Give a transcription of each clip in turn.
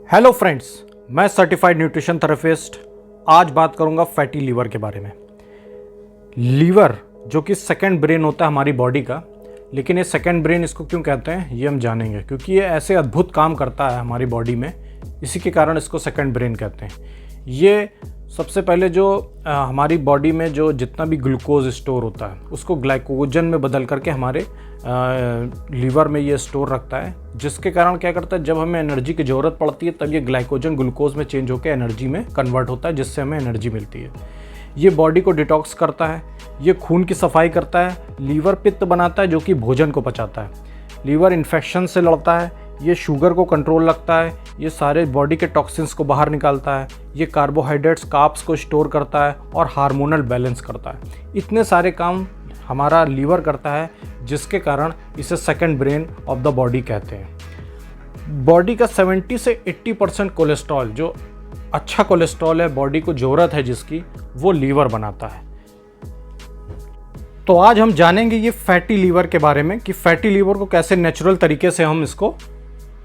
Hello friends, मैं certified nutrition therapist आज बात करूंगा फैटी लीवर के बारे में। लीवर जो कि सेकंड ब्रेन होता है हमारी बॉडी का, लेकिन ये सेकंड ब्रेन इसको क्यों कहते हैं ये हम जानेंगे, क्योंकि ये ऐसे अद्भुत काम करता है हमारी बॉडी में, इसी के कारण इसको सेकंड ब्रेन कहते हैं। ये सबसे पहले जो हमारी बॉडी में जो जितना भी ग्लूकोज स्टोर होता है उसको ग्लाइकोजन में बदल करके हमारे लीवर में ये स्टोर रखता है, जिसके कारण क्या करता है, जब हमें एनर्जी की ज़रूरत पड़ती है तब ये ग्लाइकोजन ग्लूकोज में चेंज होकर एनर्जी में कन्वर्ट होता है, जिससे हमें एनर्जी मिलती है। ये बॉडी को डिटॉक्स करता है, ये खून की सफाई करता है, लीवर पित्त बनाता है जो कि भोजन को पचाता है, लीवर इन्फेक्शन से लड़ता है, ये शुगर को कंट्रोल रखता है, ये सारे बॉडी के टॉक्सिन्स को बाहर निकालता है, ये कार्बोहाइड्रेट्स कार्ब्स को स्टोर करता है और हार्मोनल बैलेंस करता है। इतने सारे काम हमारा लीवर करता है, जिसके कारण इसे second brain of the body कहते हैं। बॉडी का 70 से 80% कोलेस्ट्रॉल, जो अच्छा कोलेस्ट्रॉल है, बॉडी को ज़रूरत है जिसकी, वो लीवर बनाता है। तो आज हम जानेंगे ये फैटी लीवर के बारे में कि फैटी लीवर को कैसे नेचुरल तरीके से हम इसको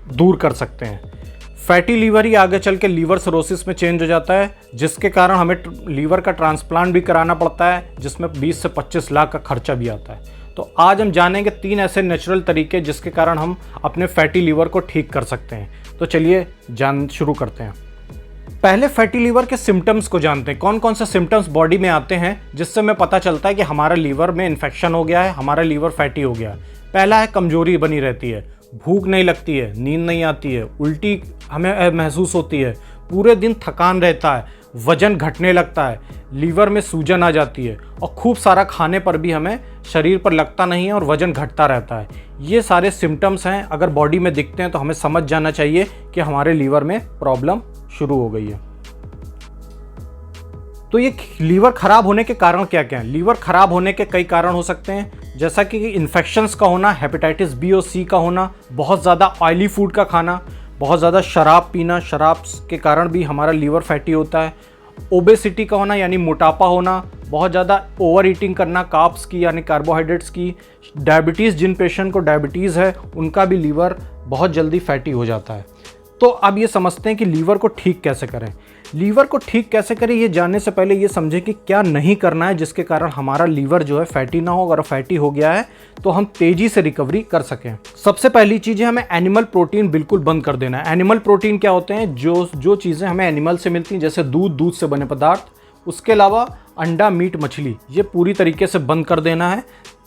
दूर कर सकते हैं। फैटी लीवर ही आगे चल के लीवर सिरोसिस में चेंज हो जाता है, जिसके कारण हमें लीवर का ट्रांसप्लांट भी कराना पड़ता है, जिसमें 20 से 25 लाख का खर्चा भी आता है। तो आज हम जानेंगे 3 ऐसे नेचुरल तरीके जिसके कारण हम अपने फैटी लीवर को ठीक कर सकते हैं। तो चलिए शुरू करते हैं। पहले फैटी लीवर के सिम्टम्स को जानते हैं। कौन कौन से सिम्टम्स बॉडी में आते हैं जिससे हमें पता चलता है कि हमारा लीवर में इन्फेक्शन हो गया है, हमारा लीवर फैटी हो गया है। पहला है कमजोरी बनी रहती है, भूख नहीं लगती है, नींद नहीं आती है, उल्टी हमें महसूस होती है, पूरे दिन थकान रहता है, वजन घटने लगता है, लीवर में सूजन आ जाती है और खूब सारा खाने पर भी हमें शरीर पर लगता नहीं है और वजन घटता रहता है। ये सारे सिम्टम्स हैं, अगर बॉडी में दिखते हैं तो हमें समझ जाना चाहिए कि हमारे लीवर में प्रॉब्लम शुरू हो गई है। तो ये लीवर खराब होने के कारण क्या क्या हैं? लीवर खराब होने के कई कारण हो सकते हैं, जैसा कि इन्फेक्शंस का होना, हेपेटाइटिस बी और सी का होना, बहुत ज़्यादा ऑयली फूड का खाना, बहुत ज़्यादा शराब पीना, शराब के कारण भी हमारा लीवर फैटी होता है, ओबेसिटी का होना यानी मोटापा होना, बहुत ज़्यादा ओवर ईटिंग करना कार्ब्स की यानी कार्बोहाइड्रेट्स की, डायबिटीज़, जिन पेशेंट को डायबिटीज़ है उनका भी लीवर बहुत जल्दी फैटी हो जाता है। तो अब ये समझते हैं कि लीवर को ठीक कैसे करें। लीवर को ठीक कैसे करें ये जानने से पहले ये समझें कि क्या नहीं करना है जिसके कारण हमारा लीवर जो है फैटी ना हो। अगर फैटी हो गया है तो हम तेज़ी से रिकवरी कर सकें। सबसे पहली चीज़ है हमें एनिमल प्रोटीन बिल्कुल बंद कर देना है। एनिमल प्रोटीन क्या होते हैं? जो चीज़ें हमें एनिमल से मिलती हैं, जैसे दूध से बने पदार्थ, उसके अलावा अंडा, मीट, मछली, ये पूरी तरीके से बंद कर देना है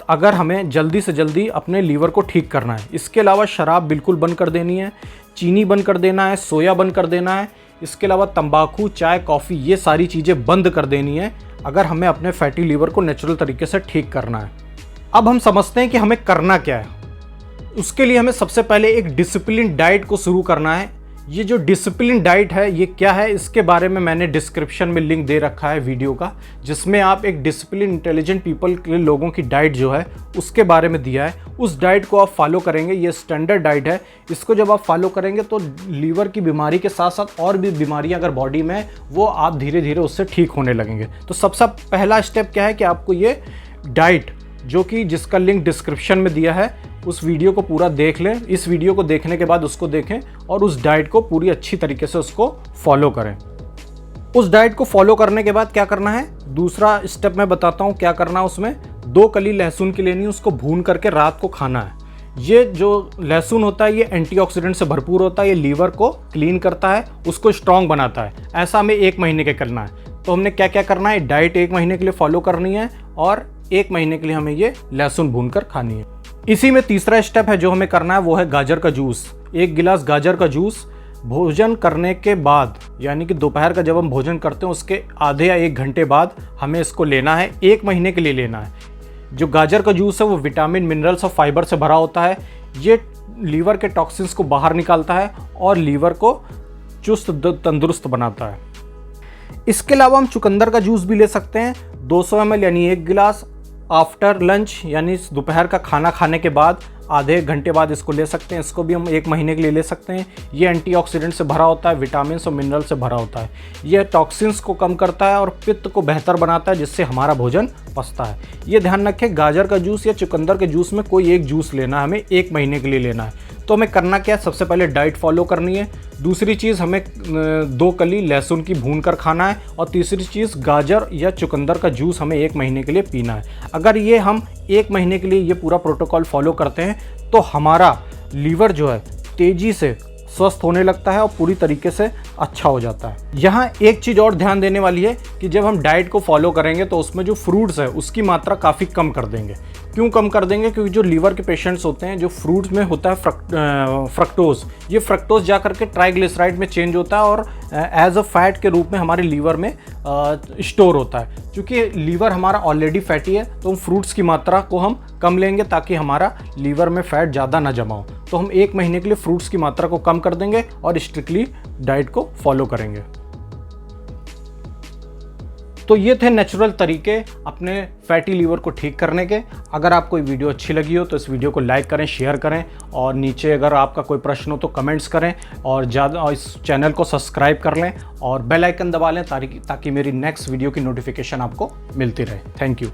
अगर हमें जल्दी से जल्दी अपने लीवर को ठीक करना है। इसके अलावा शराब बिल्कुल बंद कर देनी है, चीनी बंद कर देना है, सोया बंद कर देना है। इसके अलावा तंबाकू, चाय, कॉफ़ी, ये सारी चीज़ें बंद कर देनी है अगर हमें अपने फैटी लीवर को नेचुरल तरीके से ठीक करना है। अब हम समझते हैं कि हमें करना क्या है। उसके लिए हमें सबसे पहले एक डिसिप्लिन डाइट को शुरू करना है। ये जो डिसिप्लिन डाइट है ये क्या है, इसके बारे में मैंने डिस्क्रिप्शन में लिंक दे रखा है वीडियो का, जिसमें आप एक डिसिप्लिन इंटेलिजेंट पीपल के लोगों की डाइट जो है उसके बारे में दिया है। उस डाइट को आप फॉलो करेंगे, ये स्टैंडर्ड डाइट है। इसको जब आप फॉलो करेंगे तो लीवर की बीमारी के साथ साथ और भी बीमारियां अगर बॉडी में, वो आप धीरे धीरे उससे ठीक होने लगेंगे। तो सबसे पहला स्टेप क्या है कि आपको ये डाइट, जो कि जिसका लिंक डिस्क्रिप्शन में दिया है, उस वीडियो को पूरा देख लें। इस वीडियो को देखने के बाद उसको देखें और उस डाइट को पूरी अच्छी तरीके से उसको फॉलो करें। उस डाइट को फॉलो करने के बाद क्या करना है, दूसरा स्टेप मैं बताता हूँ क्या करना है। उसमें 2 कली लहसुन की लेनी है, उसको भून करके रात को खाना है। ये जो लहसुन होता है ये एंटीऑक्सीडेंट से भरपूर होता है, ये लीवर को क्लीन करता है, उसको स्ट्रॉन्ग बनाता है। ऐसा हमें 1 महीने के करना है। तो हमने क्या क्या करना है, डाइट 1 महीने के लिए फॉलो करनी है और 1 महीने के लिए हमें ये लहसुन भून कर खानी है। इसी में तीसरा स्टेप है जो हमें करना है, वो है गाजर का जूस। 1 गिलास गाजर का जूस भोजन करने के बाद, यानी कि दोपहर का जब हम भोजन करते हैं उसके आधे या 1 घंटे बाद हमें इसको लेना है। 1 महीने के लिए लेना है। जो गाजर का जूस है वो विटामिन, मिनरल्स और फाइबर से भरा होता है। ये लीवर के टॉक्सिन्स को बाहर निकालता है और लीवर को चुस्त तंदुरुस्त बनाता है। इसके अलावा हम चुकंदर का जूस भी ले सकते हैं, 200 ml यानी 1 गिलास। आफ्टर लंच यानी दोपहर का खाना खाने के बाद आधे घंटे बाद इसको ले सकते हैं। इसको भी हम 1 महीने के लिए ले सकते हैं। ये एंटीऑक्सीडेंट से भरा होता है, विटामिन और मिनरल से भरा होता है। ये टॉक्सिन्स को कम करता है और पित्त को बेहतर बनाता है, जिससे हमारा भोजन पचता है। ये ध्यान रखें, गाजर का जूस या चुकंदर के जूस में कोई एक जूस लेना है, हमें 1 महीने के लिए लेना है। तो हमें करना क्या है, सबसे पहले डाइट फॉलो करनी है। दूसरी चीज़, हमें 2 कली लहसुन की भून कर खाना है। और तीसरी चीज़, गाजर या चुकंदर का जूस हमें 1 महीने के लिए पीना है। अगर ये हम 1 महीने के लिए ये पूरा प्रोटोकॉल फॉलो करते हैं तो हमारा लीवर जो है तेज़ी से स्वस्थ होने लगता है और पूरी तरीके से अच्छा हो जाता है। यहाँ एक चीज़ और ध्यान देने वाली है कि जब हम डाइट को फॉलो करेंगे तो उसमें जो फ्रूट्स है उसकी मात्रा काफ़ी कम कर देंगे। क्यों कम कर देंगे? क्योंकि जो लीवर के पेशेंट्स होते हैं, जो फ्रूट्स में होता है फ्रक्टोज, ये फ्रक्टोज जा करके ट्राइग्लिसराइड में चेंज होता है और एज अ फैट के रूप में हमारे लीवर में स्टोर होता है। क्योंकि लीवर हमारा ऑलरेडी फैटी है तो हम फ्रूट्स की मात्रा को हम कम लेंगे ताकि हमारा लीवर में फैट ज़्यादा ना जमा हो। तो हम 1 महीने के लिए फ्रूट्स की मात्रा को कम कर देंगे और स्ट्रिक्टली डाइट को फॉलो करेंगे। तो ये थे नेचुरल तरीके अपने फैटी लीवर को ठीक करने के। अगर आपको ये वीडियो अच्छी लगी हो तो इस वीडियो को लाइक करें, शेयर करें और नीचे अगर आपका कोई प्रश्न हो तो कमेंट्स करें और ज़्यादा इस चैनल को सब्सक्राइब कर लें और बेल आइकन दबा लें ताकि मेरी नेक्स्ट वीडियो की नोटिफिकेशन आपको मिलती रहे। Thank you.